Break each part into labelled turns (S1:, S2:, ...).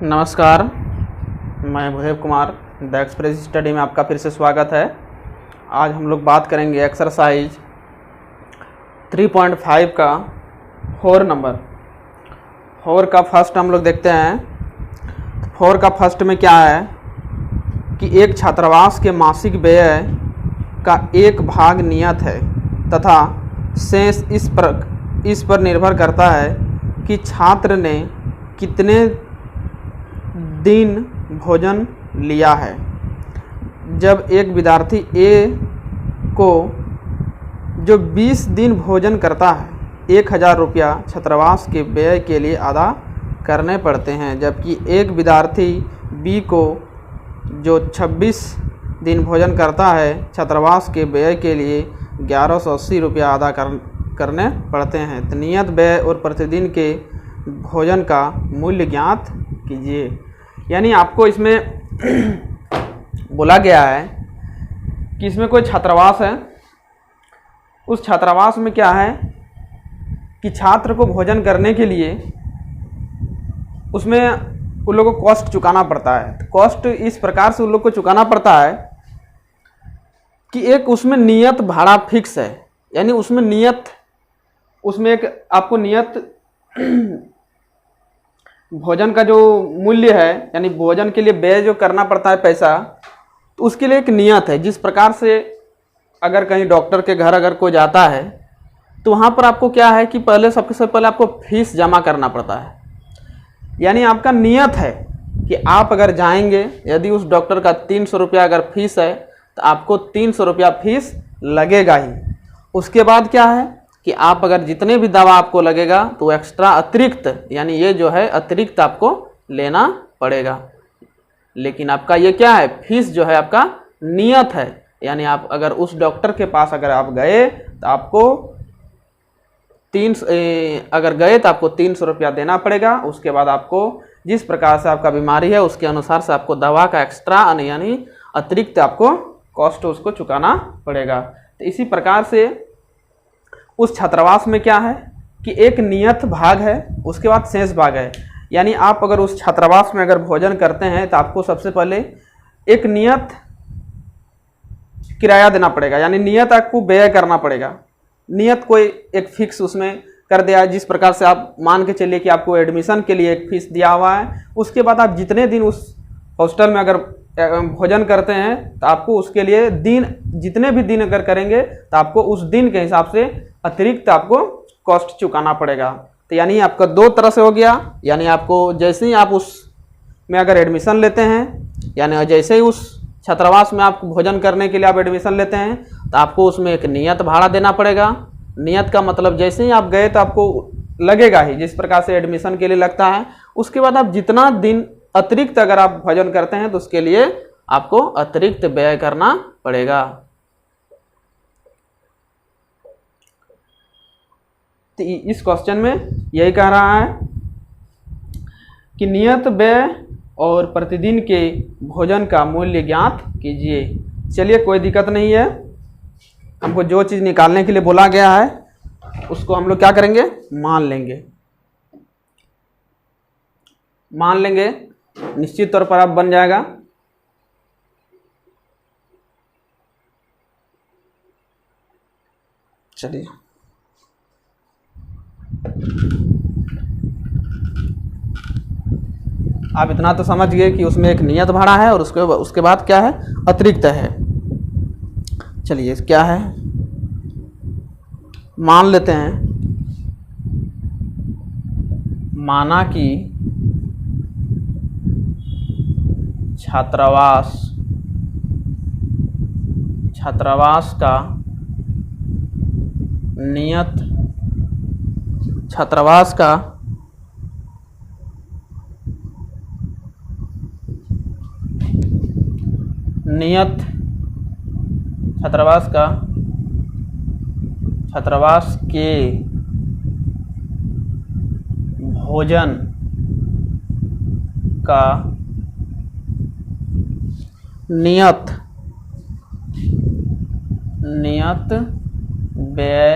S1: नमस्कार, मैं Bhudev Kumar the express study में आपका फिर से स्वागत है। आज हम लोग बात करेंगे एक्सरसाइज 3.5 का 4 नंबर। 4 का फर्स्ट हम लोग देखते हैं। 4 का फर्स्ट में क्या है कि एक छात्रावास के मासिक व्यय का एक भाग नियत है तथा शेष इस पर निर्भर करता है कि छात्र ने कितने दिन भोजन लिया है। जब एक विद्यार्थी ए को जो 20 दिन भोजन करता है 1000 रुपया छात्रावास के व्यय के लिए अदा करने पड़ते हैं, जबकि एक विद्यार्थी बी को जो 26 दिन भोजन करता है छात्रावास के व्यय के लिए 1180 रुपया अदा करने पड़ते हैं। तो नियत व्यय और प्रतिदिन के भोजन का मूल्य ज्ञात कीजिए। यानी आपको इसमें बोला गया है कि इसमें कोई छात्रावास है। उस छात्रावास में क्या है कि छात्र को भोजन करने के लिए उसमें उन लोगों को कॉस्ट चुकाना पड़ता है। तो कॉस्ट इस प्रकार से उन लोग को चुकाना पड़ता है कि एक उसमें नियत भाड़ा फिक्स है। यानी उसमें एक आपको नियत भोजन का जो मूल्य है, यानी भोजन के लिए व्यय जो करना पड़ता है पैसा, तो उसके लिए एक नियत है। जिस प्रकार से अगर कहीं डॉक्टर के घर अगर कोई जाता है तो वहाँ पर आपको क्या है कि सबसे पहले आपको फीस जमा करना पड़ता है। यानी आपका नियत है कि आप अगर जाएंगे, यदि उस डॉक्टर का 300 रुपया अगर फीस है तो आपको 300 रुपया फीस लगेगा ही। उसके बाद क्या है कि आप अगर जितने भी दवा आपको लगेगा तो एक्स्ट्रा अतिरिक्त, यानी ये जो है अतिरिक्त आपको लेना पड़ेगा। लेकिन आपका ये क्या है, फीस जो है आपका नियत है। यानी आप अगर उस डॉक्टर के पास अगर आप गए तो आपको 300 रुपया देना पड़ेगा। उसके बाद आपको जिस प्रकार से आपका बीमारी है उसके अनुसार से आपको दवा का एक्स्ट्रा यानी अतिरिक्त आपको कॉस्ट उसको चुकाना पड़ेगा। तो इसी प्रकार से उस छात्रावास में क्या है कि एक नियत भाग है, उसके बाद शेष भाग है। यानी आप अगर उस छात्रावास में अगर भोजन करते हैं तो आपको सबसे पहले एक नियत किराया देना पड़ेगा, यानी नियत आपको व्यय करना पड़ेगा। नियत कोई एक फिक्स उसमें कर दिया है। जिस प्रकार से आप मान के चलिए कि आपको एडमिशन के लिए एक फीस दिया हुआ है, उसके बाद आप जितने दिन उस हॉस्टल में अगर भोजन करते हैं तो आपको उसके लिए जितने भी दिन अगर करेंगे तो आपको उस दिन के हिसाब से अतिरिक्त आपको कॉस्ट चुकाना पड़ेगा। तो यानी आपका दो तरह से हो गया। यानी आपको जैसे ही आप उस में अगर एडमिशन लेते हैं, यानी जैसे ही उस छात्रावास में आप भोजन करने के लिए आप एडमिशन लेते हैं तो आपको उसमें एक नियत भाड़ा देना पड़ेगा। नियत का मतलब जैसे ही आप गए तो आपको लगेगा ही, जिस प्रकार से एडमिशन के लिए लगता है। उसके बाद आप जितना दिन अतिरिक्त अगर आप भोजन करते हैं तो उसके लिए आपको अतिरिक्त व्यय करना पड़ेगा। तो इस क्वेश्चन में यही कह रहा है कि नियत व्यय और प्रतिदिन के भोजन का मूल्य ज्ञात कीजिए। चलिए, कोई दिक्कत नहीं है। हमको जो चीज़ निकालने के लिए बोला गया है उसको हम लोग क्या करेंगे, मान लेंगे। निश्चित तौर पर अब बन जाएगा। चलिए, आप इतना तो समझ गए कि उसमें एक नियत भाड़ा है और उसके बाद क्या है, अतिरिक्त है। चलिए, क्या है, मान लेते हैं। माना कि छात्रावास का नियत छात्रावास का छात्रावास के भोजन का नियत व्यय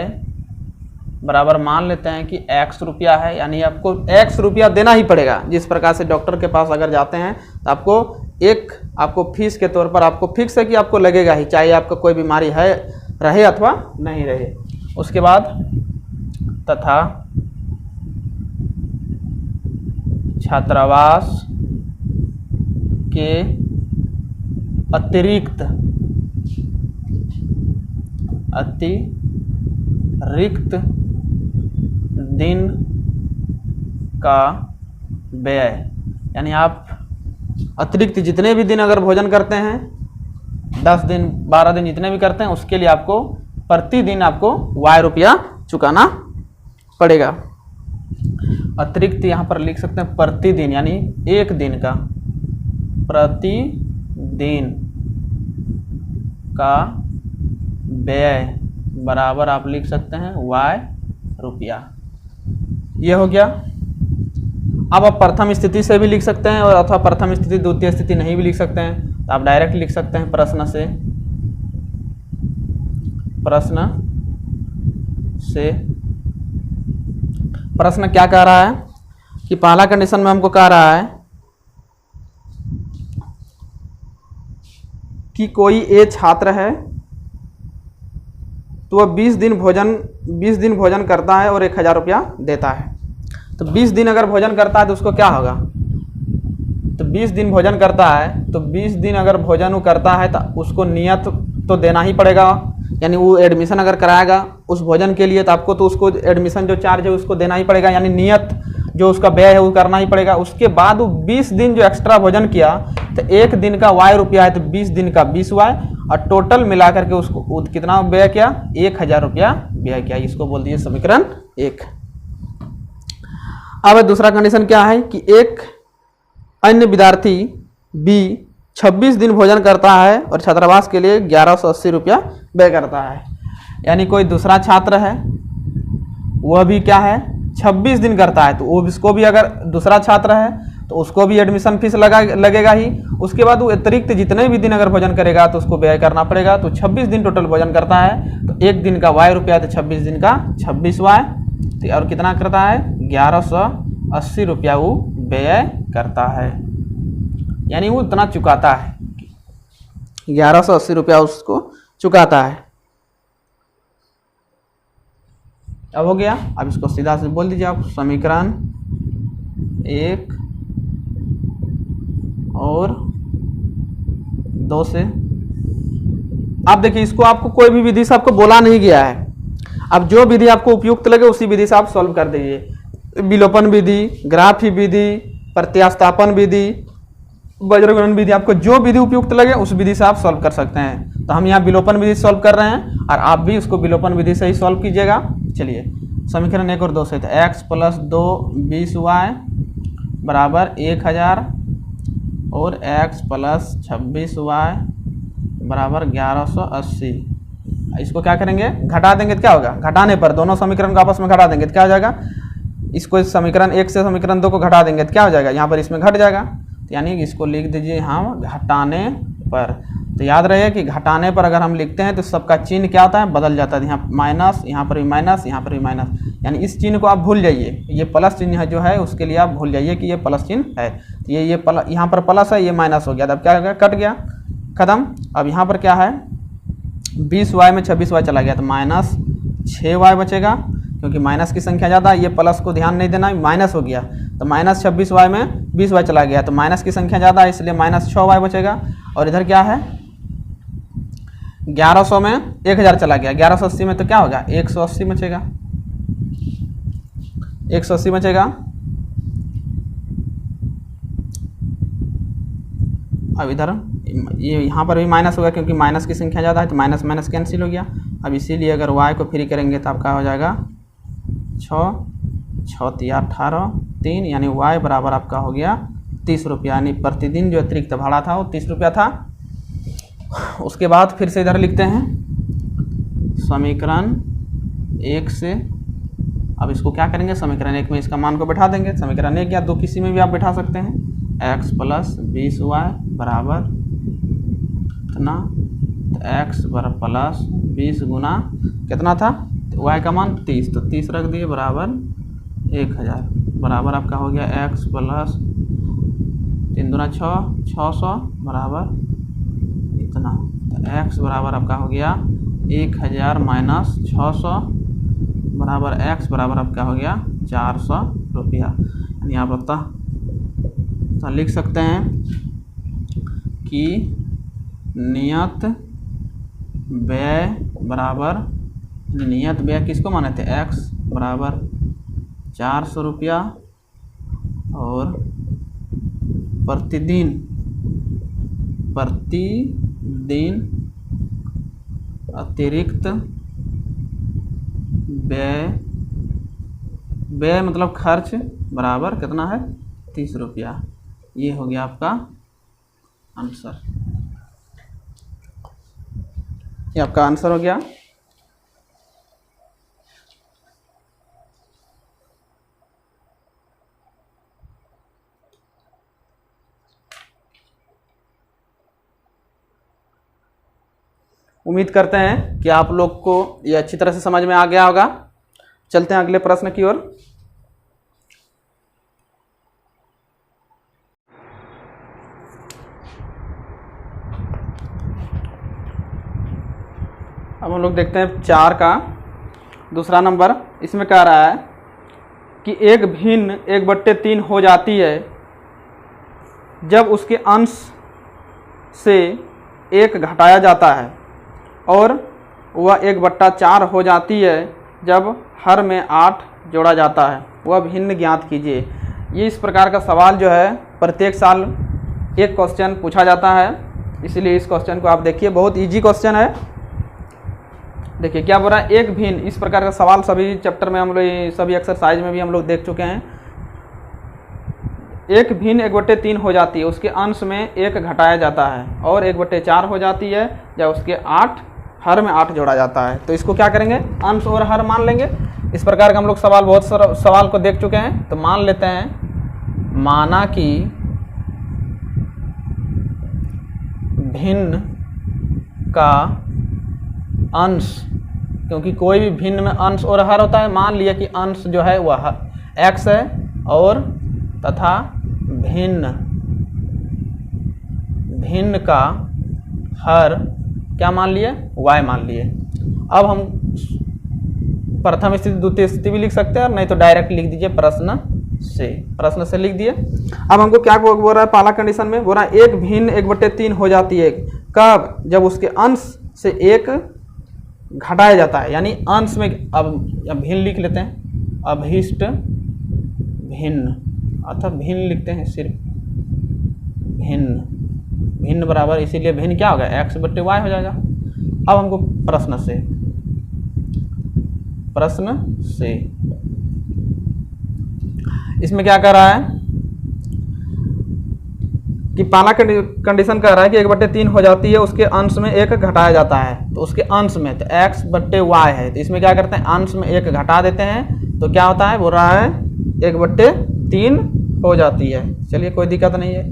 S1: बराबर मान लेते हैं कि x रुपया है, यानी आपको x रुपया देना ही पड़ेगा। जिस प्रकार से डॉक्टर के पास अगर जाते हैं तो आपको फीस के तौर पर आपको फिक्स है कि आपको लगेगा ही, चाहे आपको कोई बीमारी है रहे अथवा नहीं रहे। उसके बाद तथा छात्रावास के अतिरिक्त दिन का व्यय, यानी आप अतिरिक्त जितने भी दिन अगर भोजन करते हैं, 10 दिन 12 दिन जितने भी करते हैं, उसके लिए आपको प्रतिदिन आपको y रुपया चुकाना पड़ेगा। अतिरिक्त यहाँ पर लिख सकते हैं प्रतिदिन, यानी एक दिन का, प्रतिदिन का व्यय बराबर आप लिख सकते हैं y रुपया। ये हो गया। अब आप प्रथम स्थिति से भी लिख सकते हैं और अथवा प्रथम स्थिति द्वितीय स्थिति नहीं भी लिख सकते हैं, तो आप डायरेक्ट लिख सकते हैं प्रश्न से। प्रश्न क्या कह रहा है कि पहला कंडीशन में हमको कह रहा है कि कोई ए छात्र है तो वह 20 दिन भोजन करता है और 1000 रुपया देता है। तो 20 दिन अगर भोजन करता है तो उसको क्या होगा, तो 20 दिन भोजन करता है तो 20 दिन अगर भोजन वो करता है तो उसको नियत तो देना ही पड़ेगा, यानी वो एडमिशन अगर कराएगा उस भोजन के लिए तो आपको तो उसको एडमिशन जो चार्ज है उसको देना ही पड़ेगा, यानी नियत जो उसका व्यय है वो करना ही पड़ेगा। उसके बाद वो 20 दिन जो एक्स्ट्रा भोजन किया तो एक दिन का y रुपया है तो 20 दिन का 20y, और टोटल मिला करके उसको कितना व्यय किया, 1000 रुपया व्यय किया। इसको बोल दिए समीकरण 1। अब दूसरा कंडीशन क्या है कि एक अन्य विद्यार्थी बी 26 दिन भोजन करता है और छात्रावास के लिए 1180 रुपया व्यय करता है। यानी कोई दूसरा छात्र है वह भी क्या है 26 दिन करता है, तो वो इसको भी अगर दूसरा छात्र है तो उसको भी एडमिशन फीस लगेगा ही। उसके बाद वो अतिरिक्त जितने भी दिन अगर भोजन करेगा तो उसको व्यय करना पड़ेगा। तो 26 दिन टोटल भोजन करता है तो एक दिन का y रुपया तो 26 दिन का 26y, तो और कितना करता है 1180 रुपया वो व्यय करता है, यानी वो इतना चुकाता है, 1180 रुपया उसको चुकाता है। अब हो गया। अब इसको सीधा से बोल दीजिए आप समीकरण 1 और 2 से। आप देखिए इसको आपको कोई भी विधि से आपको बोला नहीं गया है, अब जो विधि आपको उपयुक्त लगे उसी विधि से आप सॉल्व कर दीजिए। विलोपन विधि, ग्राफी विधि, प्रत्यास्थापन विधि, वज्रगुणन विधि, आपको जो विधि उपयुक्त लगे उस विधि से आप सॉल्व कर सकते हैं। तो हम यहाँ विलोपन विधि सॉल्व कर रहे हैं और आप भी उसको विलोपन विधि से ही सॉल्व कीजिएगा। चलिए समीकरण 1 और 2 से, तो x + 2 20y बराबर 1000 और x + 26y बराबर 1180। इसको क्या करेंगे, घटा देंगे तो क्या होगा, घटाने पर दोनों समीकरण को आपस में घटा देंगे तो क्या हो जाएगा, इसको समीकरण 1 से समीकरण 2 को घटा देंगे तो क्या हो जाएगा, यहाँ पर इसमें घट जाएगा। तो यानी इसको लिख दीजिए यहाँ घटाने पर। तो याद रहे कि घटाने पर अगर हम लिखते हैं तो सबका चिन्ह क्या होता है, बदल जाता है। यहाँ माइनस, यहाँ पर भी माइनस, यहाँ पर भी माइनस, यानी इस चिन्ह को आप भूल जाइए। ये प्लस चिन्ह है जो है उसके लिए आप भूल जाइए कि ये प्लस चिन्ह है। तो ये यहाँ पर प्लस है, ये माइनस हो गया, तब क्या हो गया, कट गया, खत्म। अब यहाँ पर क्या है 20y में 26y चला गया तो -6y बचेगा, क्योंकि माइनस की संख्या ज़्यादा, ये प्लस को ध्यान नहीं देना, माइनस हो गया। तो -26y में 20y चला गया तो माइनस की संख्या ज़्यादा है, इसलिए -6y बचेगा। और इधर क्या है 1100 में 1000 चला गया, 1180 में तो क्या होगा 180 बचेगा, 180 बचेगा। अब इधर ये यहाँ पर भी माइनस होगा, क्योंकि माइनस की संख्या ज़्यादा है तो माइनस माइनस कैंसिल हो गया। अब इसीलिए अगर y को फ्री करेंगे तो आपका हो जाएगा 6 × 18 3, यानी y बराबर आपका हो गया 30 रुपया, यानी प्रतिदिन जो अतिरिक्त भाड़ा था वो 30 रुपया था। उसके बाद फिर से इधर लिखते हैं समीकरण 1 से। अब इसको क्या करेंगे, समीकरण 1 में इसका मान को बैठा देंगे, समीकरण 1 या 2 किसी में भी आप बैठा सकते हैं। x + 20y बराबर कितना, तो x + 20 गुना कितना था, तो y का मान 30, तो 30 रख दिए बराबर 1000 बराबर आपका हो गया x प्लस 3 दूना 6, 600 बराबर इतना। तो x बराबर आपका हो गया 1000 माइनस 600 बराबर x बराबर आपका हो गया 400 रुपया। यानी आप तो लिख सकते हैं कि नियत व्यय बराबर, नियत व्यय किसको माने थे, x बराबर 400 रुपया और प्रतिदिन अतिरिक्त व्यय मतलब खर्च बराबर कितना है 30 रुपया। ये हो गया आपका आंसर, ये आपका आंसर हो गया। उम्मीद करते हैं कि आप लोग को ये अच्छी तरह से समझ में आ गया होगा। चलते हैं अगले प्रश्न की ओर। अब हम लोग देखते हैं 4 का दूसरा नंबर। इसमें कह रहा है कि एक भिन्न 1/3 हो जाती है जब उसके अंश से 1 घटाया जाता है, और वह 1/4 हो जाती है जब हर में 8 जोड़ा जाता है। वह भिन्न ज्ञात कीजिए। ये इस प्रकार का सवाल जो है प्रत्येक साल एक क्वेश्चन पूछा जाता है, इसलिए इस क्वेश्चन को आप देखिए, बहुत इजी क्वेश्चन है। देखिए क्या बोल रहा है, एक भिन्न, इस प्रकार का सवाल सभी चैप्टर में हम लोग, सभी एक्सरसाइज में भी हम लोग देख चुके हैं। एक भिन्न 1/3 हो जाती है, उसके अंश में 1 घटाया जाता है, और 1/4 हो जाती है जब उसके 8 हर में 8 जोड़ा जाता है। तो इसको क्या करेंगे, अंश और हर मान लेंगे। इस प्रकार का हम लोग सवाल, बहुत सारा सवाल को देख चुके हैं। तो मान लेते हैं, माना कि भिन्न का अंश, क्योंकि कोई भी भिन्न में अंश और हर होता है, मान लिया कि अंश जो है वह x है और तथा भिन्न का हर क्या मान लिए, y मान लिए। अब हम प्रथम स्थिति द्वितीय स्थिति भी लिख सकते हैं, नहीं तो डायरेक्ट लिख दीजिए प्रश्न से लिख दिए। अब हमको क्या बोल रहा है, पहला कंडीशन में बोल रहा है एक भिन्न 1/3 हो जाती है कब, जब उसके अंश से 1 घटाया जाता है। यानी अंश में, अब भिन्न लिख लेते हैं, अभिष्ट भिन्न अथवा भिन्न लिखते हैं, सिर्फ भिन्न बराबर, इसीलिए भिन्न क्या होगा, x/y हो जाएगा। अब हमको प्रश्न से इसमें क्या कर रहा है कि पहला कंडीशन कह रहा है कि 1/3 हो जाती है, उसके अंश में 1 घटाया जाता है। तो उसके अंश में, तो x/y है, तो इसमें क्या करते हैं, अंश में 1 घटा देते हैं, तो क्या होता है, बोल रहा है 1/3 हो जाती है। चलिए कोई दिक्कत नहीं है।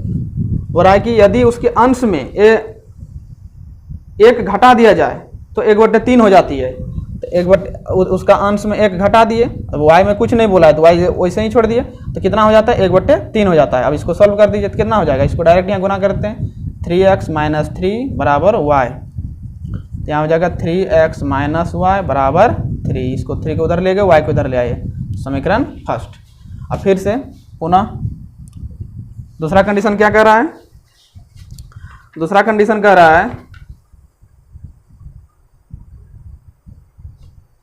S1: बोल रहा है कि यदि उसके अंश में 1 घटा दिया जाए तो 1/3 हो जाती है। तो उसका अंश में 1 घटा दिए, अब y में कुछ नहीं बोला है तो y वैसे ही छोड़ दिए, तो कितना हो जाता है, 1/3 हो जाता है। अब इसको सॉल्व कर दीजिए तो कितना हो जाएगा, इसको डायरेक्ट यहाँ गुना करते हैं, 3x - 3 बराबर y। तो यहाँ हो जाएगा 3x - y बराबर 3। इसको 3 को उधर ले गए, y को उधर ले आए, समीकरण फर्स्ट। अब फिर से पुनः दूसरा कंडीशन क्या कह रहा है, दूसरा कंडीशन कह रहा है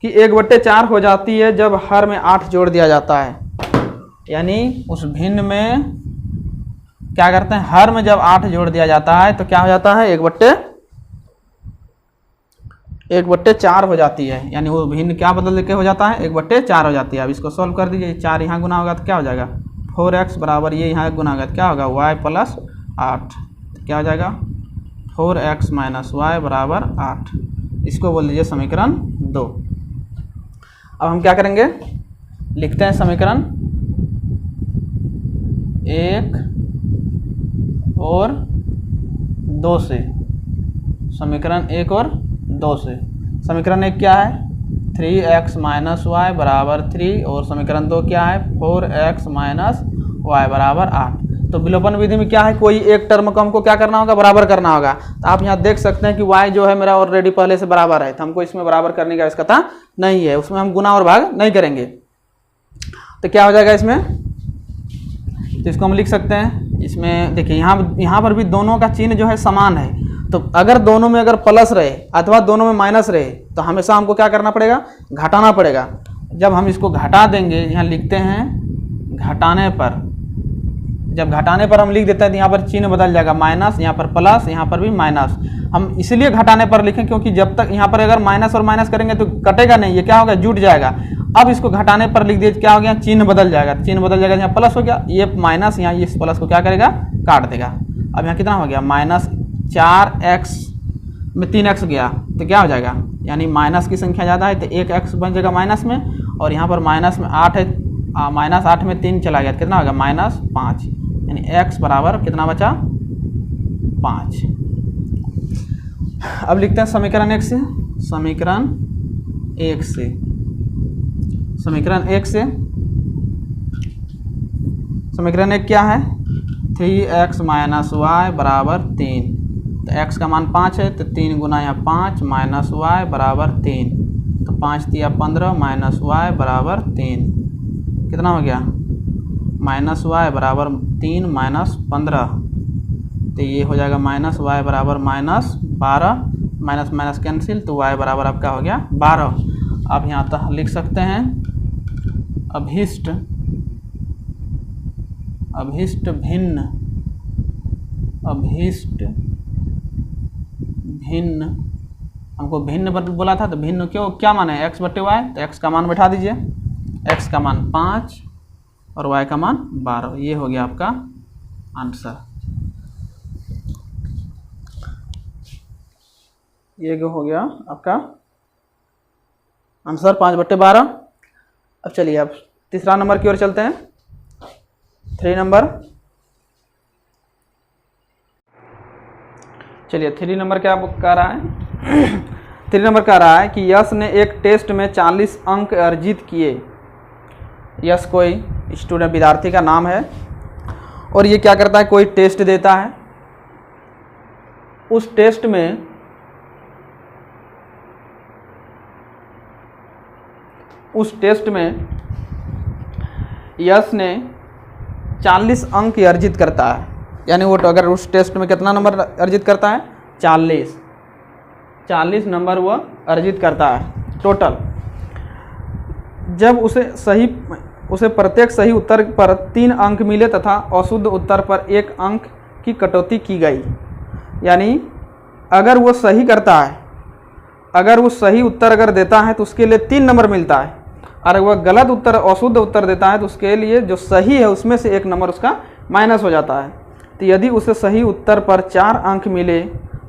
S1: कि 1/4 हो जाती है जब हर में 8 जोड़ दिया जाता है। यानी उस भिन्न में क्या करते हैं, हर में जब 8 जोड़ दिया जाता है तो क्या हो जाता है, 1/4 हो जाती है। यानी वो भिन्न क्या बदल के हो जाता है, 1/4 हो जाती है। अब इसको सॉल्व कर दीजिए, 4 यहाँ गुना होगा तो क्या हो जाएगा, 4x बराबर, ये यहाँ गुना होगा तो क्या होगा, y + 8, तो क्या हो जाएगा 4x - y बराबर 8। इसको बोल दीजिए समीकरण 2। अब हम क्या करेंगे, लिखते हैं समीकरण 1 और 2 से। समीकरण 1 और 2 से। समीकरण 1 क्या है, 3x माइनस वाई बराबर 3 और समीकरण 2 क्या है 4x माइनस वाई बराबर 8। तो विलोपन विधि में क्या है, कोई एक टर्म को हमको क्या करना होगा, बराबर करना होगा। तो आप यहाँ देख सकते हैं कि y जो है मेरा ऑलरेडी पहले से बराबर है, तो हमको इसमें बराबर करने की आवश्यकता नहीं है, उसमें हम गुना और भाग नहीं करेंगे। तो क्या हो जाएगा इसमें, तो इसको हम लिख सकते हैं, इसमें देखिए यहाँ पर भी दोनों का चिन्ह जो है समान है। तो अगर दोनों में अगर प्लस रहे अथवा दोनों में माइनस रहे तो हमेशा हमको क्या करना पड़ेगा, घटाना पड़ेगा। जब हम इसको घटा देंगे, यहाँ लिखते हैं घटाने पर, जब घटाने पर हम लिख देते हैं तो यहाँ पर चिन्ह बदल जाएगा, माइनस, यहाँ पर प्लस, यहाँ पर भी माइनस। हम इसलिए घटाने पर लिखें क्योंकि जब तक यहाँ पर अगर माइनस और माइनस करेंगे तो कटेगा नहीं, ये क्या होगा, जुट जाएगा। अब इसको घटाने पर लिख दिए, क्या हो गया, चिन्ह बदल जाएगा, चिन्ह बदल जाएगा, यहाँ प्लस हो गया, ये माइनस, यहाँ इस प्लस को क्या करेगा, काट देगा। अब यहाँ कितना हो गया, माइनस 4x में 3x गया तो क्या हो जाएगा, यानी माइनस की संख्या ज़्यादा है तो 1x बन जाएगा माइनस में, और यहाँ पर माइनस में 8 है, माइनस 8 में 3 चला गया, कितना होगा, माइनस 5, यानी x बराबर कितना बचा, 5। अब लिखते हैं समीकरण 1 से, समीकरण 1 से, समीकरण 1 से, समीकरण 1 क्या है, 3x माइनस वाई बराबर 3। तो x का मान 5 है तो 3 गुना यहाँ 5 माइनस वाई बराबर 3, तो 5 दिया 15 माइनस वाई बराबर 3, कितना हो गया, माइनस वाई बराबर 3 माइनस 15, तो ये हो जाएगा माइनस वाई बराबर माइनस 12, माइनस माइनस कैंसिल, तो वाई बराबर आपका हो गया 12। अब यहाँ तक लिख सकते हैं अभिष्ट, अभिष्ट भिन्न, अभिष्ट भिन्न, हमको भिन्न बोला था तो भिन्न क्यों, क्या मान है, x बटे वाई, तो x का मान बैठा दीजिए, x का मान 5 और y का मान 12, ये हो गया आपका आंसर, ये हो गया आपका आंसर 5 बटे 12। अब चलिए अब तीसरा नंबर की ओर चलते हैं, 3 नंबर। चलिए 3 नंबर क्या कह रहा है 3 नंबर कह रहा है कि यश ने एक टेस्ट में 40 अंक अर्जित किए। यश कोई स्टूडेंट विद्यार्थी का नाम है और ये क्या करता है, कोई टेस्ट देता है, उस टेस्ट में यश ने 40 अंक अर्जित करता है, यानी वो अगर उस टेस्ट में कितना नंबर अर्जित करता है, 40 नंबर वो अर्जित करता है टोटल। जब उसे प्रत्येक सही उत्तर पर 3 अंक मिले तथा अशुद्ध उत्तर पर 1 अंक की कटौती की गई, यानी अगर वो सही करता है, अगर वो सही उत्तर अगर देता है तो उसके लिए 3 नंबर मिलता है, और वह गलत उत्तर अशुद्ध उत्तर देता है तो उसके लिए जो सही है उसमें से 1 नंबर उसका माइनस हो जाता है। तो यदि उसे सही उत्तर पर 4 अंक मिले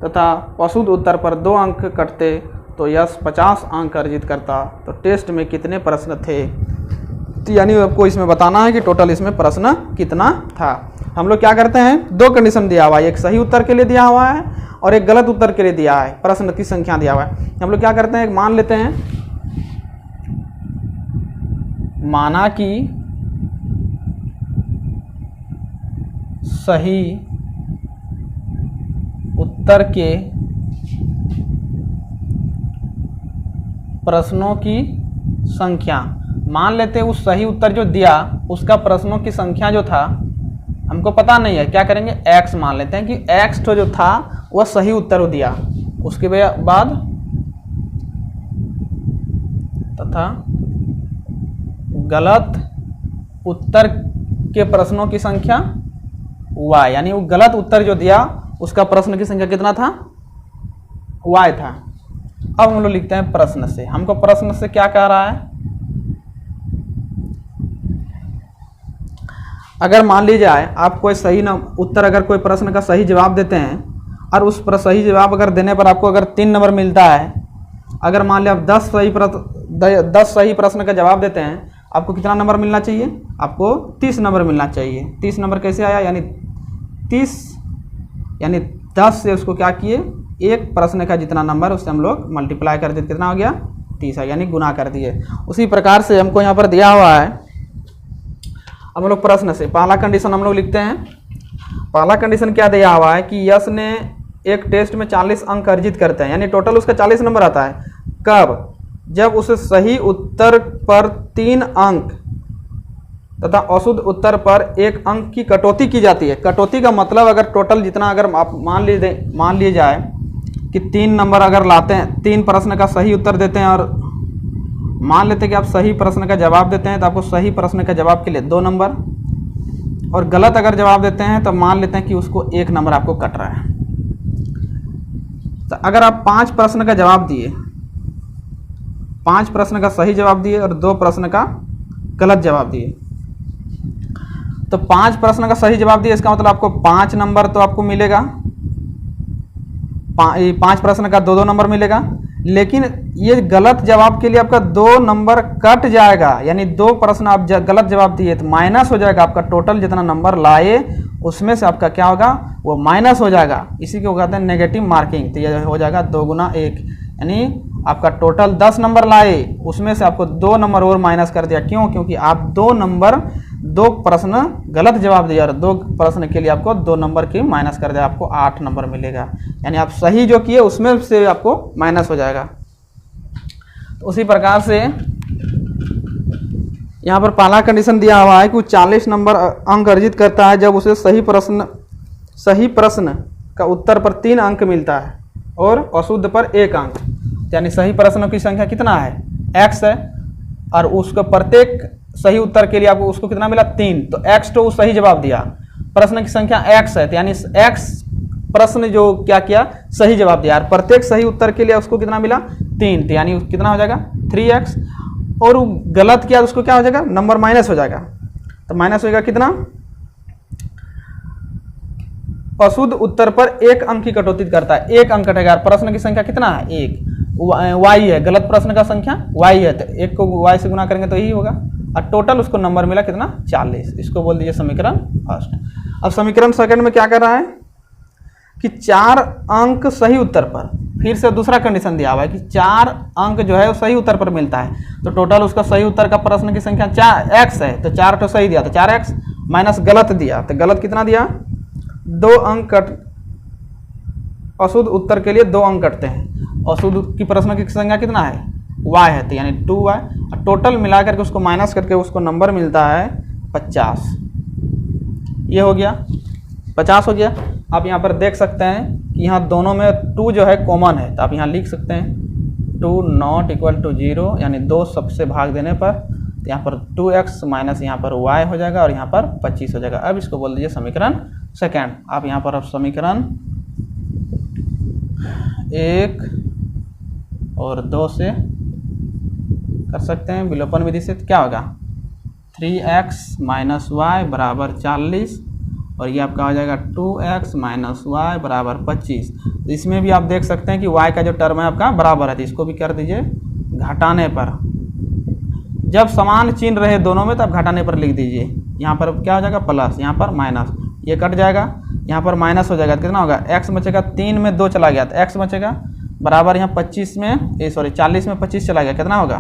S1: तथा अशुद्ध उत्तर पर 2 अंक कटते तो यश 50 अंक अर्जित करता। तो टेस्ट में कितने प्रश्न थे, तो यानी आपको इसमें बताना है कि टोटल इसमें प्रश्न कितना था। हम लोग क्या करते हैं, 2 कंडीशन दिया हुआ है, एक सही उत्तर के लिए दिया हुआ है और एक गलत उत्तर के लिए दिया है, प्रश्न की संख्या दिया हुआ है। हम लोग क्या करते हैं, एक मान लेते हैं, माना कि सही उत्तर के प्रश्नों की संख्या, मान लेते हैं उस सही उत्तर जो दिया उसका प्रश्नों की संख्या जो था हमको पता नहीं है, क्या करेंगे, x मान लेते हैं कि x तो जो था वह सही उत्तर दिया, उसके बाद तथा गलत उत्तर के प्रश्नों की संख्या y, यानी वो गलत उत्तर जो दिया उसका प्रश्न की संख्या कितना था, y था। अब हम लोग लिखते हैं प्रश्न से, हमको प्रश्न से क्या कह रहा है, अगर मान लीजिए आप कोई सही उत्तर, अगर कोई प्रश्न का सही जवाब देते हैं और उस पर सही जवाब अगर देने पर आपको अगर 3 नंबर मिलता है, अगर मान लिया आप 10 सही प्रश्न का जवाब देते हैं, आपको कितना नंबर मिलना चाहिए, आपको 30 नंबर मिलना चाहिए। 30 नंबर कैसे आया, यानी 10 से उसको क्या किए, एक प्रश्न का जितना नंबर उससे हम लोग मल्टीप्लाई कर देते, कितना हो गया, 30 है, यानी गुना कर दिए। उसी प्रकार से हमको यहाँ पर दिया हुआ है, हम लोग प्रश्न से पहला कंडीशन हम लोग लिखते हैं। पहला कंडीशन क्या दिया हुआ है कि यश ने एक टेस्ट में 40 अंक अर्जित करते हैं, यानी टोटल उसका 40 नंबर आता है। कब? जब उसे सही उत्तर पर 3 अंक तथा अशुद्ध उत्तर पर 1 अंक की कटौती की जाती है। कटौती का मतलब अगर टोटल जितना अगर आप मान लिए जाए कि 3 नंबर अगर लाते हैं, 3 प्रश्न का सही उत्तर देते हैं और मान लेते हैं कि आप सही प्रश्न का जवाब देते हैं तो आपको सही प्रश्न का जवाब के लिए 2 नंबर, और गलत अगर जवाब देते हैं तो मान लेते हैं कि उसको 1 नंबर आपको कट रहा है। तो अगर आप 5 प्रश्न का जवाब दिए, 5 प्रश्न का सही जवाब दिए और 2 प्रश्न का गलत जवाब दिए, तो 5 प्रश्न का सही जवाब दिए, इसका मतलब आपको 5 नंबर तो आपको मिलेगा, 5 प्रश्न का 2-2 नंबर मिलेगा। लेकिन ये गलत जवाब के लिए आपका 2 नंबर कट जाएगा, यानी 2 प्रश्न आप गलत जवाब दिए तो माइनस हो जाएगा। आपका टोटल जितना नंबर लाए उसमें से आपका क्या होगा, वो माइनस हो जाएगा। इसी को कहते हैं नेगेटिव मार्किंग। तो ये हो जाएगा 2 गुना 1, यानी आपका टोटल 10 नंबर लाए, उसमें से आपको 2 नंबर और माइनस कर दिया। क्यों? क्योंकि आप 2 प्रश्न गलत जवाब दिया और 2 प्रश्न के लिए आपको 2 नंबर की माइनस कर दिया, आपको 8 नंबर मिलेगा। यानी आप सही जो किए उसमें से आपको माइनस हो जाएगा। तो उसी प्रकार से यहाँ पर पहला कंडीशन दिया हुआ है कि वो 40 नंबर अंक अर्जित करता है जब उसे सही प्रश्न का उत्तर पर 3 अंक मिलता है और अशुद्ध पर 1 अंक। यानी सही प्रश्नों की संख्या कितना है, x है, और उसको प्रत्येक सही उत्तर के लिए आपको उसको कितना मिला, 3। तो x तो सही जवाब दिया, प्रश्न की संख्या x है, तो यानी x प्रश्न जो क्या किया, सही जवाब दिया, और प्रत्येक सही उत्तर के लिए उसको कितना मिला, 3। तो यानी कितना हो जाएगा 3x, और गलत किया तो उसको क्या हो जाएगा, नंबर माइनस हो जाएगा। तो माइनस होगा कितना, अशुद्ध उत्तर पर 1 अंक की कटौती करता है, 1 अंक कटेगा। प्रश्न की संख्या कितना है, 1, y है, गलत प्रश्न का संख्या y है, तो 1 को y से गुना करेंगे तो यही होगा, और टोटल उसको नंबर मिला कितना, 40। इसको बोल दीजिए समीकरण फर्स्ट। अब समीकरण सेकंड में क्या कर रहा है कि 4 अंक सही उत्तर पर, फिर से दूसरा कंडीशन दिया हुआ है कि 4 अंक जो है वो सही उत्तर पर मिलता है। तो टोटल उसका सही उत्तर का प्रश्न की संख्या x है, तो 4 तो सही दिया, तो 4x माइनस गलत दिया, तो गलत कितना दिया, 2 अंक कट, अशुद्ध उत्तर के लिए 2 अंक कटते हैं। अशुद्ध की प्रश्न की संख्या कितना है, y है, तो यानी 2y, और टोटल मिला करके उसको माइनस करके उसको नंबर मिलता है 50। ये हो गया 50 हो गया। आप यहाँ पर देख सकते हैं कि यहाँ दोनों में 2 जो है कॉमन है, तो आप यहाँ लिख सकते हैं 2 नॉट इक्वल टू 0, यानी 2 सबसे भाग देने पर तो यहाँ पर 2x माइनस यहाँ पर y हो जाएगा और यहाँ पर 25 हो जाएगा। अब इसको बोल दीजिए समीकरण सेकंड। आप यहाँ पर अब समीकरण 1 और 2 से कर सकते हैं विलोपन विधि से। तो क्या होगा, 3x माइनस वाई बराबर 40, और ये आपका हो जाएगा 2x माइनस वाई बराबर 25। तो इसमें भी आप देख सकते हैं कि y का जो टर्म है आपका बराबर है, तो इसको भी कर दीजिए घटाने पर। जब समान चिन्ह रहे दोनों में तब घटाने पर लिख दीजिए। यहाँ पर क्या हो जाएगा प्लस, यहाँ पर माइनस, ये कट जाएगा, यहाँ पर माइनस हो जाएगा, तो कितना होगा, x बचेगा, 3 में 2 चला गया तो x बचेगा बराबर, यहाँ 40 में 25 चला गया, कितना होगा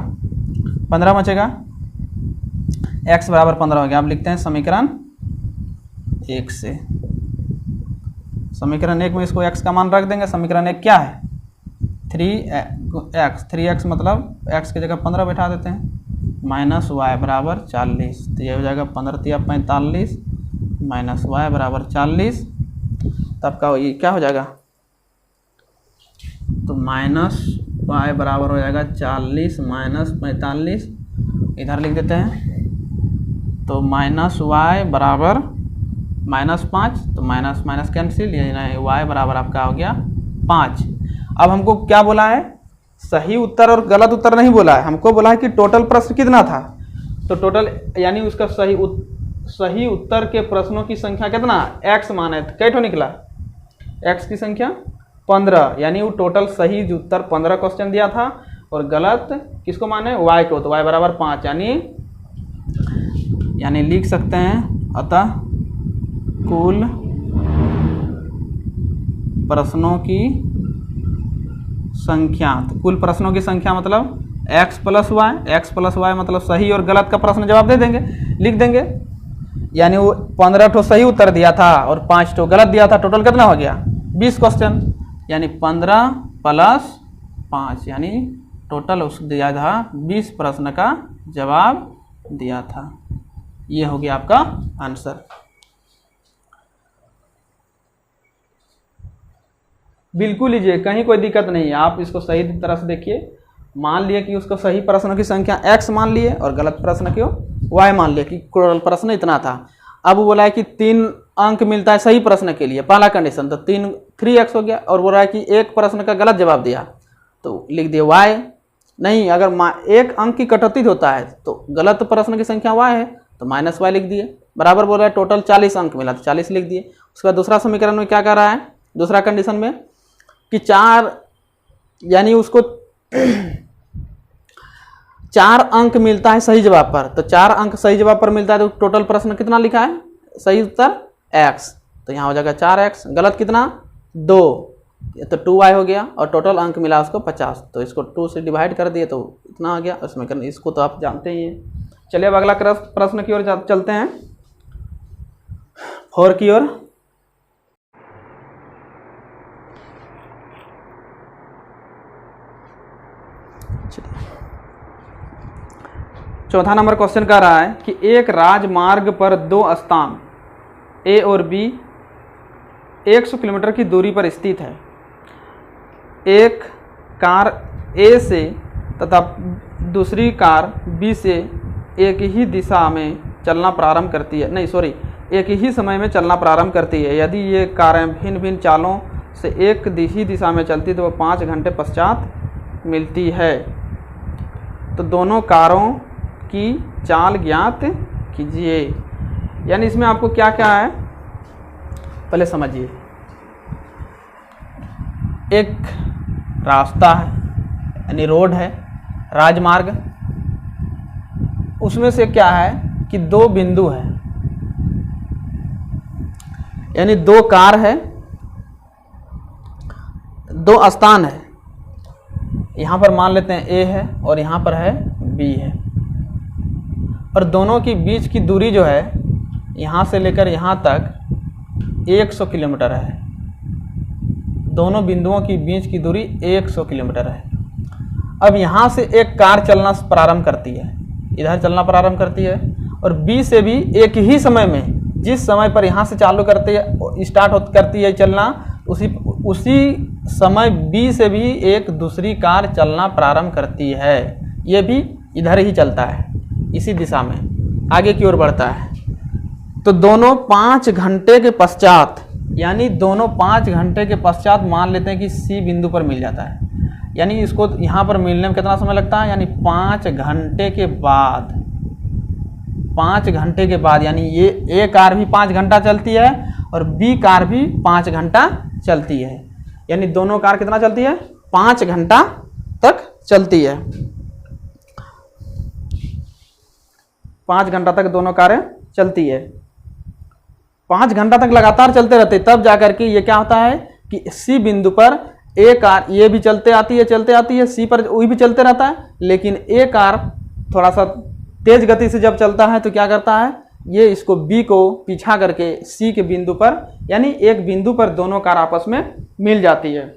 S1: 15 बचेगा, x बराबर 15 हो गया। आप लिखते हैं समीकरण 1 से। समीकरण 1 में इसको x का मान रख देंगे। समीकरण 1 क्या है, 3x मतलब x की जगह 15 बैठा देते हैं, माइनस वाई बराबर 40। तो ये हो जाएगा 15 45 माइनस वाई बराबर 40। तब का ये क्या हो जाएगा, तो माइनस वाई बराबर हो जाएगा 40 माइनस 45, इधर लिख देते हैं। तो माइनस वाई बराबर -5, तो माइनस माइनस कैंसिल, ये वाई बराबर आपका हो गया 5। अब हमको क्या बोला है, सही उत्तर और गलत उत्तर नहीं बोला है, हमको बोला है कि टोटल प्रश्न कितना था। तो टोटल यानी उसका सही उत्तर के प्रश्नों की संख्या कितना, x माना है, तो कैठो निकला, x की संख्या 15, यानी वो टोटल सही उत्तर 15 क्वेश्चन दिया था, और गलत किसको माने, y को, तो y बराबर 5, यानी लिख सकते हैं अतः कुल प्रश्नों की संख्या। तो कुल प्रश्नों की संख्या मतलब एक्स प्लस वाई मतलब सही और गलत का प्रश्न जवाब दे देंगे, लिख देंगे। यानी वो 15 ठो सही उत्तर दिया था और 5 ठो गलत दिया था, टोटल कितना हो गया 20 क्वेश्चन, यानी 15 प्लस 5 यानी टोटल उस दिया था 20 प्रश्न का जवाब दिया था। ये हो गया आपका आंसर। बिल्कुल लीजिए, कहीं कोई दिक्कत नहीं है, आप इसको सही तरह से देखिए। मान लिए कि उसको सही प्रश्न की संख्या x मान लिए और गलत प्रश्न क्यों y मान लिए कि प्रश्न इतना था। अब बोला है कि 3 अंक मिलता है सही प्रश्न के लिए, पहला कंडीशन, तो 3x हो गया। और बोल रहा है कि एक प्रश्न का गलत जवाब दिया तो लिख दिए y। नहीं, अगर एक अंक की कटौती होता है तो गलत प्रश्न की संख्या y है तो -y लिख दिए। बराबर बोल रहा है टोटल 40 अंक मिला तो 40 लिख दिए। उसके बाद दूसरा समीकरण में क्या कर रहा है, दूसरा कंडीशन में कि 4 यानी उसको 4 अंक मिलता है सही जवाब पर, तो 4 अंक सही जवाब पर मिलता है तो टोटल प्रश्न कितना लिखा है, सही उत्तर x, तो यहाँ हो जाएगा 4x। गलत कितना 2, तो 2y हो गया और टोटल अंक मिला उसको 50, तो इसको 2 से डिवाइड कर दिए तो इतना आ गया। उसमें इसको तो आप जानते ही हैं। चलिए अब अगला प्रश्न की ओर चलते हैं, 4 की ओर। चौथा नंबर क्वेश्चन कह रहा है कि एक राजमार्ग पर 2 स्थान ए और बी 100 किलोमीटर की दूरी पर स्थित है। एक कार ए से तथा दूसरी कार बी से एक ही दिशा में चलना प्रारंभ करती है, एक ही समय में चलना प्रारंभ करती है। यदि ये कारें भिन्न भिन्न चालों से एक ही दिशा में चलती तो वह 5 घंटे पश्चात मिलती है। तो दोनों कारों की चाल ज्ञात कीजिए। यानी इसमें आपको क्या क्या है पहले समझिए। एक रास्ता है यानी रोड है, राजमार्ग, उसमें से क्या है कि 2 बिंदु है, यानी 2 कार है, 2 स्थान है। यहाँ पर मान लेते हैं A है और यहाँ पर है B है, और दोनों की बीच की दूरी जो है यहाँ से लेकर यहाँ तक 100 किलोमीटर है। दोनों बिंदुओं की बीच की दूरी 100 किलोमीटर है। अब यहाँ से एक कार चलना प्रारंभ करती है, इधर चलना प्रारंभ करती है, और B से भी एक ही समय में, जिस समय पर यहाँ से चालू करती है स्टार्ट करती है चलना, उसी समय B से भी एक दूसरी कार चलना प्रारंभ करती है। ये भी इधर ही चलता है, इसी दिशा में आगे की ओर बढ़ता है। तो दोनों 5 घंटे के पश्चात, यानी दोनों 5 घंटे के पश्चात मान लेते हैं कि C बिंदु पर मिल जाता है। यानी इसको यहाँ पर मिलने में कितना समय लगता है, यानी 5 घंटे के बाद, 5 घंटे के बाद, यानी ये A कार भी 5 घंटा चलती है और B कार भी 5 घंटा चलती है। यानी दोनों कार कितना चलती है, 5 घंटा तक चलती है। 5 घंटा तक दोनों कारें चलती है। 5 घंटा तक लगातार चलते रहते, तब जाकर के ये क्या होता है कि C बिंदु पर A कार, ये भी चलते आती है, C पर वही भी चलते रहता है, लेकिन A कार थोड़ा सा तेज गति से जब चलता है तो क्या करता है, ये इसको B को पीछा करके C के बिंदु पर, यानी एक बिंदु पर दोनों कार आपस में मिल जाती है।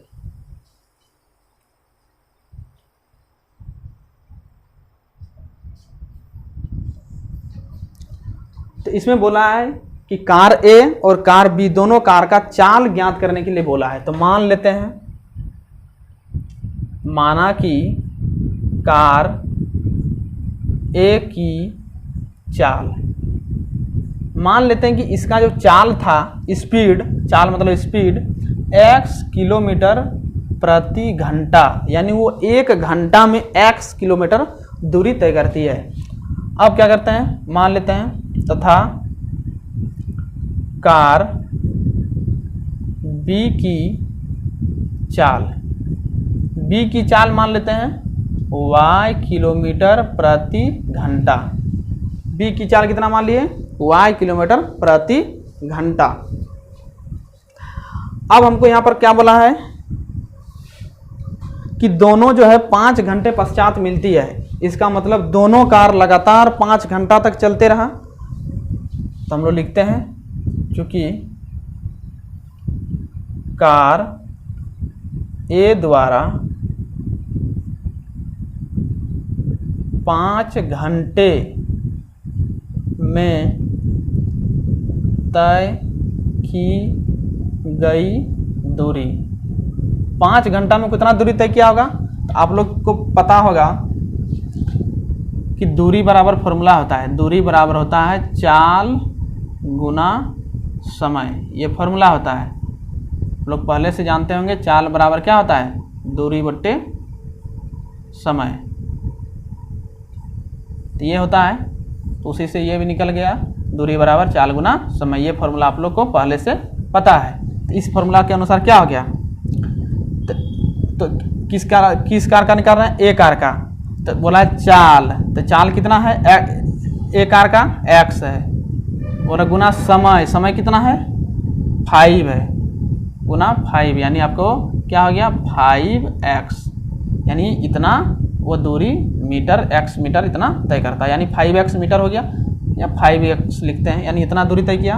S1: तो इसमें बोला है कि कार A और कार B दोनों कार का चाल ज्ञात करने के लिए बोला है। तो मान लेते हैं, माना कि कार A की चाल, मान लेते हैं कि इसका जो चाल था, स्पीड, चाल मतलब स्पीड x किलोमीटर प्रति घंटा, यानी वो 1 घंटा में x किलोमीटर दूरी तय करती है। अब क्या करते हैं, मान लेते हैं तथा कार B की चाल मान लेते हैं y किलोमीटर प्रति घंटा। B की चाल कितना मान लिए, y किलोमीटर प्रति घंटा। अब हमको यहाँ पर क्या बोला है कि दोनों जो है 5 घंटे पश्चात मिलती है। इसका मतलब दोनों कार लगातार 5 घंटा तक चलते रहा। तो हम लोग लिखते हैं चूंकि कार ए द्वारा 5 घंटे में तय की गई दूरी, 5 घंटा में कितना दूरी तय किया होगा? तो आप लोग को पता होगा कि दूरी बराबर फॉर्मूला होता है, दूरी बराबर होता है चाल गुना समय। ये फॉर्मूला होता है, लोग पहले से जानते होंगे। चाल बराबर क्या होता है? दूरी बट्टे समय। तो ये होता है, तो उसी से ये भी निकल गया, दूरी बराबर चाल गुना समय। ये फॉर्मूला आप लोग को पहले से पता है। तो इस फॉर्मूला के अनुसार क्या हो गया? तो किस कार का निकाल रहे हैं? ए कार का। तो बोला है चाल, तो चाल कितना है? ए कार का x है, और गुना समय, समय कितना है? 5 है, गुना 5, यानी आपको क्या हो गया? 5x, यानी इतना वो दूरी मीटर, x मीटर इतना तय करता है, यानी 5x मीटर हो गया, या 5x लिखते हैं, यानी इतना दूरी तय किया।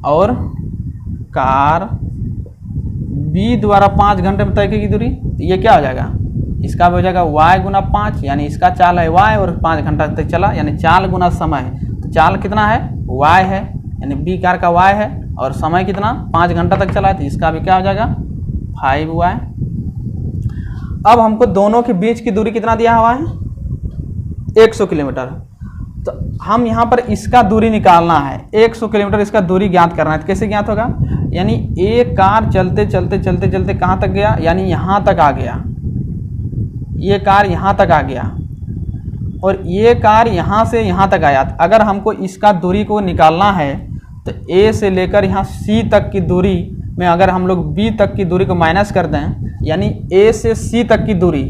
S1: और कार B द्वारा 5 घंटे में तय की दूरी, तो ये क्या हो जाएगा? इसका भी हो जाएगा y गुना 5, यानी इसका चाल है y और 5 घंटा तक चला, यानी चाल गुना समय। तो चाल कितना है? y है, यानी B कार का y है, और समय कितना? 5 घंटा तक चला है, तो इसका भी क्या हो जाएगा? 5y। अब हमको दोनों के बीच की दूरी कितना दिया हुआ है? 100 किलोमीटर। तो हम यहाँ पर इसका दूरी निकालना है, 100 किलोमीटर इसका दूरी ज्ञात करना है। तो कैसे ज्ञात होगा? यानी एक कार चलते चलते चलते चलते कहाँ तक गया? यानी यहाँ तक आ गया, ये कार यहाँ तक आ गया, और ये कार यहाँ से यहाँ तक आया। अगर हमको इसका दूरी को निकालना है तो A से लेकर यहाँ C तक की दूरी में अगर हम लोग B तक की दूरी को माइनस कर दें, यानी A से C तक की दूरी,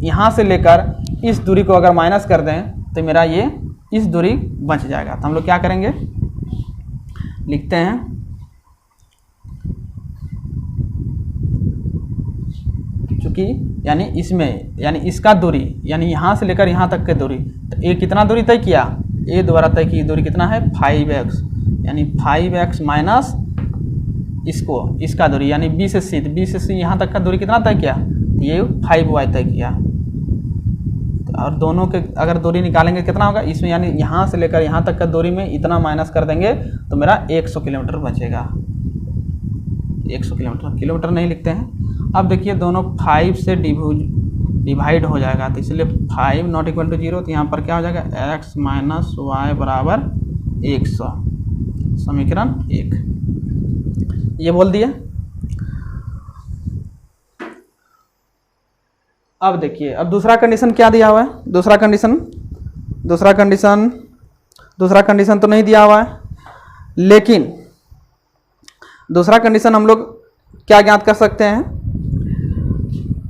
S1: यहाँ से लेकर इस दूरी को अगर माइनस कर दें तो मेरा ये इस दूरी बच जाएगा। तो हम लोग क्या करेंगे? लिखते हैं चूँकि यानी इसमें, यानी इसका दूरी, यानी यहाँ से लेकर यहाँ तक की दूरी, तो A कितना दूरी तय किया? A द्वारा तय की दूरी कितना है? 5x, यानी 5x माइनस इसका दूरी, यानी B से C यहाँ तक का दूरी कितना तय किया? ये 5y तय किया। और दोनों के अगर दूरी निकालेंगे कितना होगा इसमें, यानी यहाँ से लेकर यहाँ तक का दूरी में इतना माइनस कर देंगे तो मेरा 100 किलोमीटर बचेगा। 100 किलोमीटर, किलोमीटर नहीं लिखते हैं। अब देखिए दोनों 5 से डिवाइड हो जाएगा, तो इसलिए 5 नॉट इक्वल टू 0, तो यहाँ पर क्या हो जाएगा? x माइनस वाई बराबर 100, समीकरण 1। ये बोल दिया। अब देखिए, अब दूसरा कंडीशन क्या दिया हुआ है? दूसरा कंडीशन तो नहीं दिया हुआ है, लेकिन दूसरा कंडीशन हम लोग क्या ज्ञात कर सकते हैं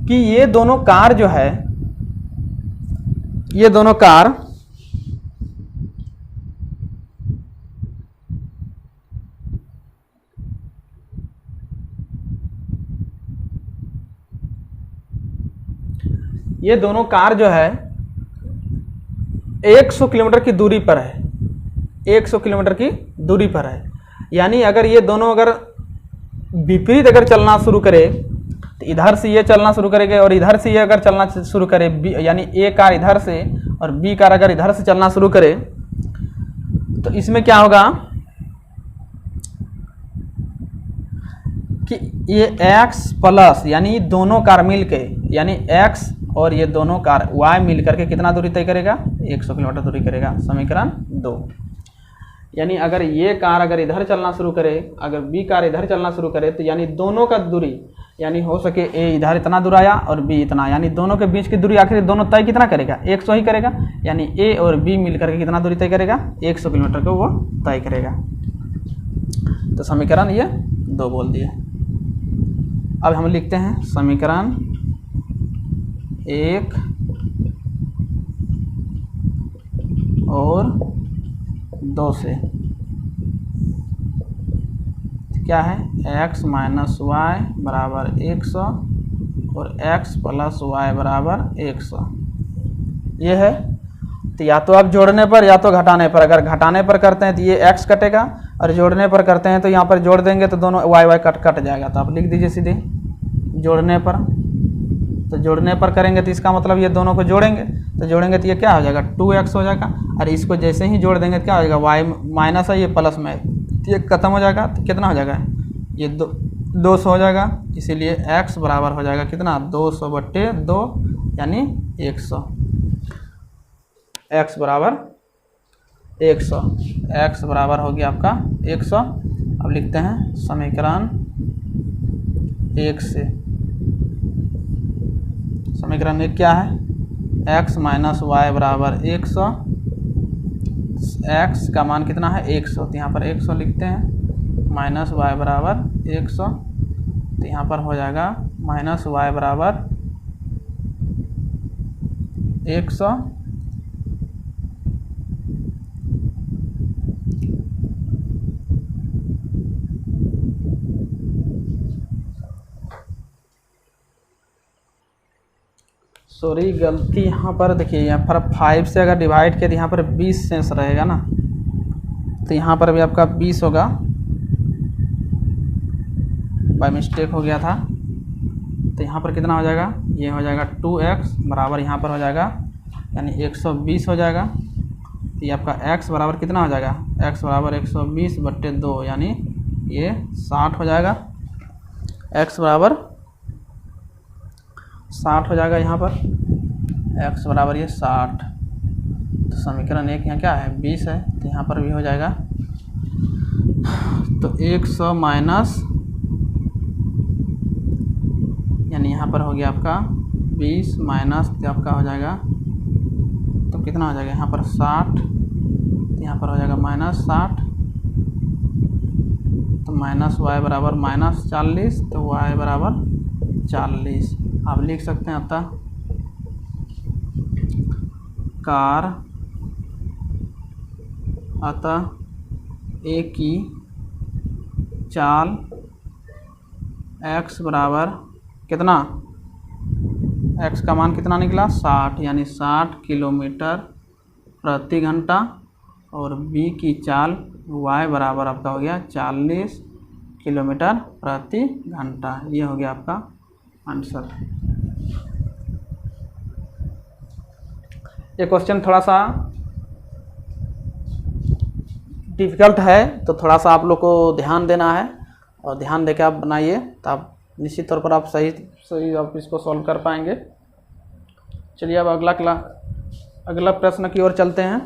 S1: कि ये दोनों कार जो है, ये दोनों कार जो है 100 किलोमीटर की दूरी पर है, 100 किलोमीटर की दूरी पर है। यानी अगर ये दोनों अगर विपरीत अगर चलना शुरू करे, तो इधर से ये चलना शुरू करेंगे और इधर से ये अगर चलना शुरू करे, यानी ए कार इधर से और बी कार अगर इधर से चलना शुरू करे, तो इसमें क्या होगा कि ये x प्लस, यानी दोनों कार मिल के, यानी x और ये दोनों कार y मिल करके कितना दूरी तय करेगा? 100 किलोमीटर दूरी करेगा, समीकरण 2। यानी अगर ये कार अगर इधर चलना शुरू करे, अगर बी कार इधर चलना शुरू करे, तो यानी दोनों का दूरी, यानी हो सके ए इधर इतना दूर आया और बी इतना, यानी दोनों के बीच की दूरी आखिर दोनों तय कितना करेगा? 100 ही करेगा। यानी ए और बी मिल करके कितना दूरी तय करेगा? 100 किलोमीटर को वो तय करेगा। तो समीकरण ये 2 बोल दिए। अब हम लिखते हैं समीकरण 1 और 2 से क्या है, x माइनस वाई बराबर 100 और x प्लस वाई बराबर 100, ये है। तो या तो आप जोड़ने पर या तो घटाने पर, अगर घटाने पर करते हैं तो ये x कटेगा, और जोड़ने पर करते हैं तो यहाँ पर जोड़ देंगे तो दोनों y कट जाएगा। तो आप लिख दीजिए सीधे जोड़ने पर। तो जोड़ने पर करेंगे तो इसका मतलब ये दोनों को जोड़ेंगे, तो जोड़ेंगे तो ये क्या हो जाएगा 2x हो जाएगा, और इसको जैसे ही जोड़ देंगे तो क्या हो जाएगा y माइनस है, ये प्लस में, तो ये खत्म हो जाएगा। तो कितना हो जाएगा, ये 200 हो जाएगा। इसीलिए x बराबर हो जाएगा कितना, 200/2 यानी 100। x बराबर 100, x बराबर हो गया आपका 100। अब लिखते हैं समीकरण 1 से। समीकरण 1 क्या है, x माइनस वाई बराबर 100, x का मान कितना है 100, तो यहाँ पर 100 लिखते हैं, माइनस वाई बराबर 100, तो यहाँ पर हो जाएगा माइनस वाई बराबर 100 सॉरी गलती यहाँ पर देखिए, यहाँ पर 5 से अगर डिवाइड किया तो यहाँ पर 20 शेष रहेगा ना, तो यहाँ पर भी आपका 20 होगा, बाय मिस्टेक हो गया था। तो यहाँ पर कितना हो जाएगा, ये हो जाएगा 2x बराबर यहाँ पर हो जाएगा यानी 120 हो जाएगा। तो ये आपका x बराबर कितना हो जाएगा, x बराबर 120/2 यानी ये 60 हो जाएगा। x बराबर 60 हो जाएगा यहाँ पर, x बराबर ये 60। तो समीकरण 1 यहाँ क्या है 20 है, तो यहाँ पर भी हो जाएगा। तो 100 माइनस यानी यहाँ पर हो गया आपका 20 माइनस, तो आपका हो जाएगा तो कितना हो जाएगा यहाँ पर 60, तो यहाँ पर हो जाएगा -60, तो माइनस वाई बराबर -40, तो वाई बराबर 40। आप लिख सकते हैं अतः ए की चाल x बराबर कितना, x का मान कितना निकला 60 यानी 60 किलोमीटर प्रति घंटा, और b की चाल y बराबर आपका हो गया 40 किलोमीटर प्रति घंटा। ये हो गया आपका आंसर। ये क्वेश्चन थोड़ा सा डिफ़िकल्ट है, तो थोड़ा सा आप लोग को ध्यान देना है, और ध्यान देकर आप बनाइए, तो आप निश्चित तौर पर आप सही आप इसको सॉल्व कर पाएंगे। चलिए अब अगला प्रश्न की ओर चलते हैं।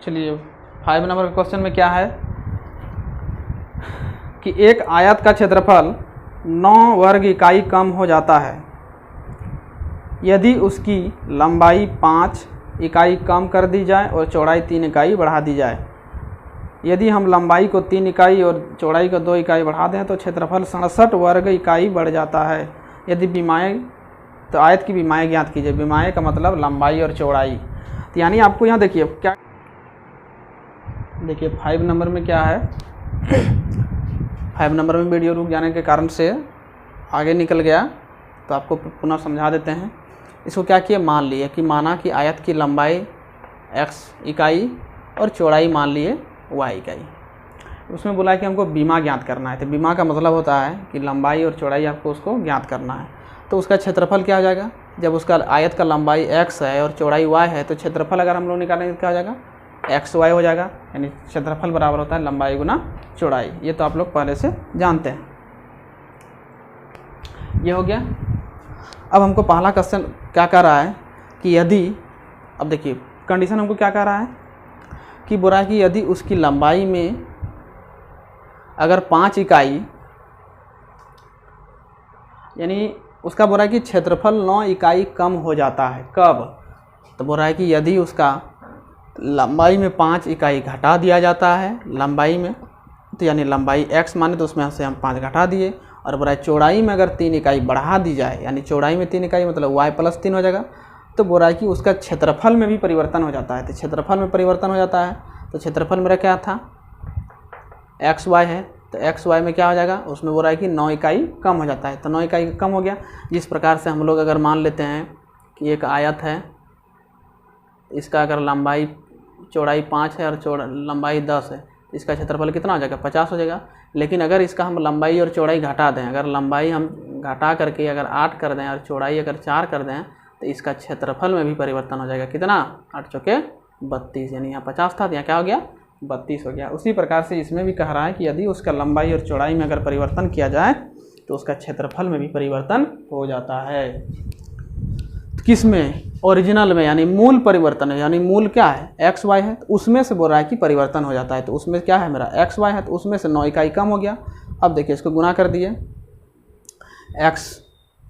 S1: चलिए 5 नंबर के क्वेश्चन में क्या है कि एक आयत का क्षेत्रफल 9 वर्ग इकाई कम हो जाता है यदि उसकी लंबाई 5 इकाई कम कर दी जाए और चौड़ाई 3 इकाई बढ़ा दी जाए। यदि हम लंबाई को 3 इकाई और चौड़ाई को 2 इकाई बढ़ा दें तो क्षेत्रफल 67 वर्ग इकाई बढ़ जाता है। यदि विमाएँ, तो आयत की विमाएँ ज्ञात कीजिए। विमाएँ का मतलब लंबाई और चौड़ाई। तो यानी आपको यहाँ देखिए क्या, देखिए 5 नंबर में क्या है 5 नंबर में वीडियो रुक जाने के कारण से आगे निकल गया, तो आपको पुनः समझा देते हैं। इसको क्या किया, मान लिए कि माना कि आयत की लंबाई x इकाई और चौड़ाई मान लिए y इकाई। उसमें बोला है कि हमको बीमा ज्ञात करना है। तो बीमा का मतलब होता है कि लंबाई और चौड़ाई आपको उसको ज्ञात करना है। तो उसका क्षेत्रफल क्या हो जाएगा, जब उसका आयत का लंबाई x है और चौड़ाई y है, तो क्षेत्रफल अगर हम लोग निकालेंगे तो क्या हो जाएगा xy हो जाएगा, यानी क्षेत्रफल बराबर होता है लंबाई गुना चौड़ाई। ये तो आप लोग पहले से जानते हैं। ये हो गया। अब हमको पहला क्वेश्चन क्या कह रहा है कि यदि, अब देखिए कंडीशन हमको क्या कह रहा है कि बोला है कि यदि उसकी लंबाई में अगर 5 इकाई, यानी उसका बोला है कि क्षेत्रफल 9 इकाई कम हो जाता है। कब, तो बोल रहा है कि यदि उसका लंबाई में 5 इकाई घटा दिया जाता है लंबाई में, तो यानी लंबाई x माने तो उसमें से हम 5 घटा दिए, और बोला है चौड़ाई में अगर 3 इकाई बढ़ा दी जाए, यानी चौड़ाई में 3 इकाई मतलब y + 3 हो जाएगा। तो बोल रहा है कि उसका क्षेत्रफल में भी परिवर्तन हो जाता है। तो क्षेत्रफल में परिवर्तन हो जाता है, तो क्षेत्रफल मेरा क्या था एक्स वाई है तो एक्स वाई में क्या हो जाएगा, उसमें बोल रहा है कि 9 इकाई कम हो जाता है, तो 9 इकाई कम हो गया। जिस प्रकार से हम लोग अगर मान लेते हैं कि एक आयत है, इसका अगर लंबाई चौड़ाई 5 है और लंबाई 10 है, तो इसका क्षेत्रफल कितना हो जाएगा, 50 हो जाएगा। लेकिन अगर इसका हम लंबाई और चौड़ाई घटा दें, अगर लंबाई हम घटा करके अगर 8 कर दें और चौड़ाई अगर 4 कर दें, तो इसका क्षेत्रफल में भी परिवर्तन हो जाएगा। कितना, 8 चौके 32, यानी यहाँ 50 था तो यहाँ क्या हो गया, 32 हो गया। उसी प्रकार से इसमें भी कह रहा है कि यदि उसका लंबाई और चौड़ाई में अगर परिवर्तन किया जाए तो उसका क्षेत्रफल में भी परिवर्तन हो जाता है। किस में, ओरिजिनल में, यानी मूल परिवर्तन है, यानी मूल क्या है, एक्स वाई है, तो उसमें से बोल रहा है कि परिवर्तन हो जाता है। तो उसमें क्या है मेरा, एक्स वाई है, तो उसमें से 9 इकाई कम हो गया। अब देखिए इसको गुना कर दिए, एक्स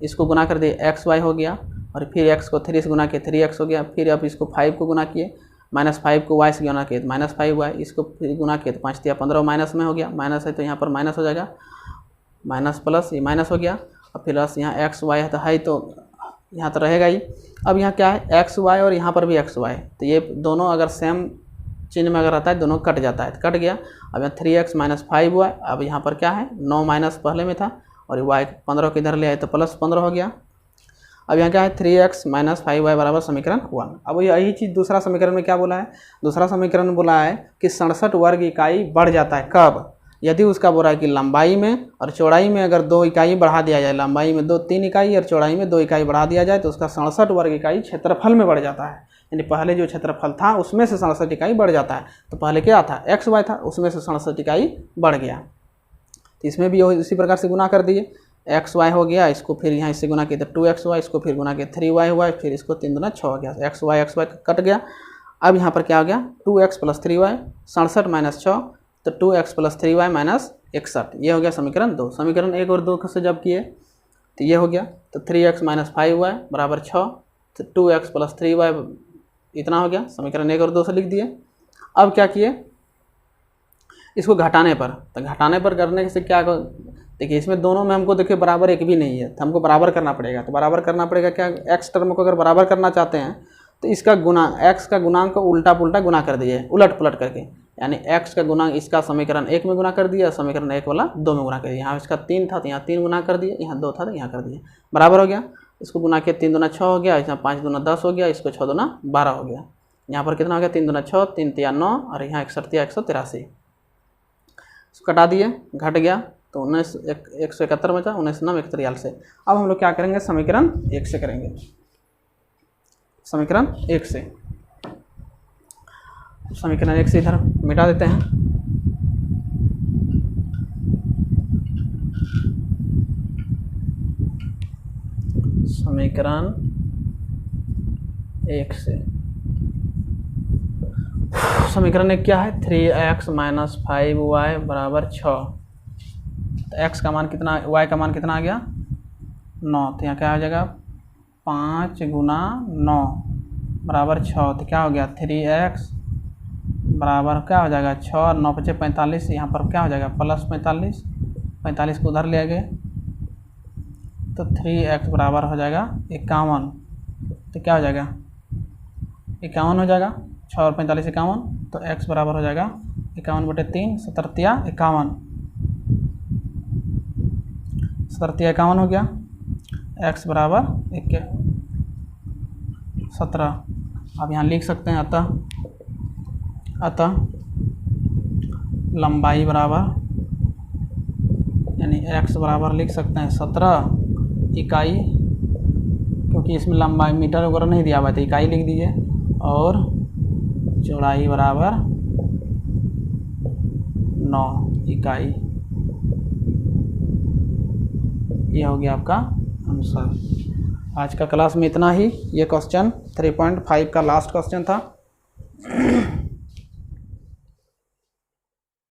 S1: इसको गुना कर दिए, एक्स वाई हो गया, और फिर एक्स को 3 से गुना किए 3x हो गया। फिर अब इसको 5 को गुना किए, -5 को y से गुना किए तो -5y, इसको फिर गुना किए तो 5 या 15 माइनस में हो गया, माइनस है तो यहाँ पर माइनस हो जाएगा, माइनस प्लस ये माइनस हो गया, और फिर प्लस यहाँ एक्स वाई है तो यहाँ तो रहेगा ही। अब यहाँ क्या है, एक्स वाई और यहाँ पर भी एक्स वाई, तो ये दोनों अगर सेम चिन्ह में अगर रहता है दोनों कट जाता है, तो कट गया। अब यहाँ 3x - 5y, अब यहाँ पर क्या है 9 माइनस पहले में था और y 15 को इधर ले आए तो प्लस 15 हो गया। अब यहाँ क्या है 3x - 5y बराबर समीकरण 1। अब यही चीज़ दूसरा समीकरण में क्या बोला है, दूसरा समीकरण में बोला है कि 67 वर्ग इकाई बढ़ जाता है। कब, यदि उसका बोला है कि लंबाई में और चौड़ाई में अगर 2 इकाई बढ़ा दिया जाए, लंबाई में 3 इकाई और चौड़ाई में 2 इकाई बढ़ा दिया जाए तो उसका 67 वर्ग इकाई क्षेत्रफल में बढ़ जाता है। यानी पहले जो क्षेत्रफल था उसमें से 67 इकाई बढ़ जाता है। तो पहले क्या था, एक्स वाई था, उसमें से 67 इकाई बढ़ गया। तो इसमें भी इसी प्रकार से गुना कर दिए, एक्स वाई हो गया, इसको फिर यहाँ इससे गुना किया तो 2xy, इसको फिर गुना किया 3y हुआ, फिर इसको 3 दूना 6 हो गया, एक्स वाई कट गया। अब यहाँ पर क्या हो गया 2x + 3y, 67 - 6 तो 2x + 3y - 61, ये हो गया समीकरण 2। समीकरण 1 और 2 से जब किए तो ये हो गया, तो 3x - 5y बराबर 6, तो 2x + 3y इतना हो गया, समीकरण 1 और 2 से लिख दिए। अब क्या किए, इसको घटाने पर, तो घटाने पर करने से क्या, देखिए इसमें दोनों में हमको देखिए बराबर एक भी नहीं है, तो हमको बराबर करना पड़ेगा। तो बराबर करना पड़ेगा क्या, एक्स टर्म को अगर बराबर करना चाहते हैं तो इसका गुना, एक्स का गुणांक को उल्टा पुल्टा गुना कर दिए, उलट पुलट करके, यानी एक्स का गुणांक इसका समीकरण 1 में गुना कर दिया, समीकरण 1 वाला 2 में गुना कर दिया। यहाँ इसका 3 था तो यहाँ 3 गुना कर दिए, यहाँ 2 था तो यहाँ कर दिए, बराबर हो गया। इसको गुना किया 3 दूना 6 हो गया, यहाँ 5 दूना 10 हो गया, इसको 6 दूना 12 हो गया। यहाँ पर कितना हो गया 3 दूना 6, 3 तिया 9 और यहाँ 61 या 183, इसको कटा दिए, घट गया तो 171 बचा, 19 9 143। अब हम लोग क्या करेंगे, समीकरण 1 से करेंगे, समीकरण 1 से, समीकरण 1 से इधर मिटा देते हैं। समीकरण 1 से, समीकरण 1 क्या है, 3x - 5y बराबर 6, तो x का मान कितना, y का मान कितना आ गया 9, तो यहाँ क्या हो जाएगा 5 गुना 9 बराबर 6, तो क्या हो गया 3x बराबर क्या हो जाएगा 6 और 9 × 5 = 45, यहाँ पर क्या हो जाएगा +45, 45 को उधर ले गए तो 3x बराबर हो जाएगा 51, तो क्या हो जाएगा 51 हो जाएगा, 6 और 45 51, तो x बराबर हो जाएगा 51/3, 17 या 51, 17 या 51 हो गया, x बराबर 17। अब यहाँ लिख सकते हैं अतः लंबाई बराबर, यानी x बराबर लिख सकते हैं 17 इकाई, क्योंकि इसमें लंबाई मीटर वगैरह नहीं दिया हुआ है तो इकाई लिख दीजिए, और चौड़ाई बराबर 9 इकाई। ये हो गया आपका आंसर। आज का क्लास में इतना ही। ये क्वेश्चन 3.5 का लास्ट क्वेश्चन था।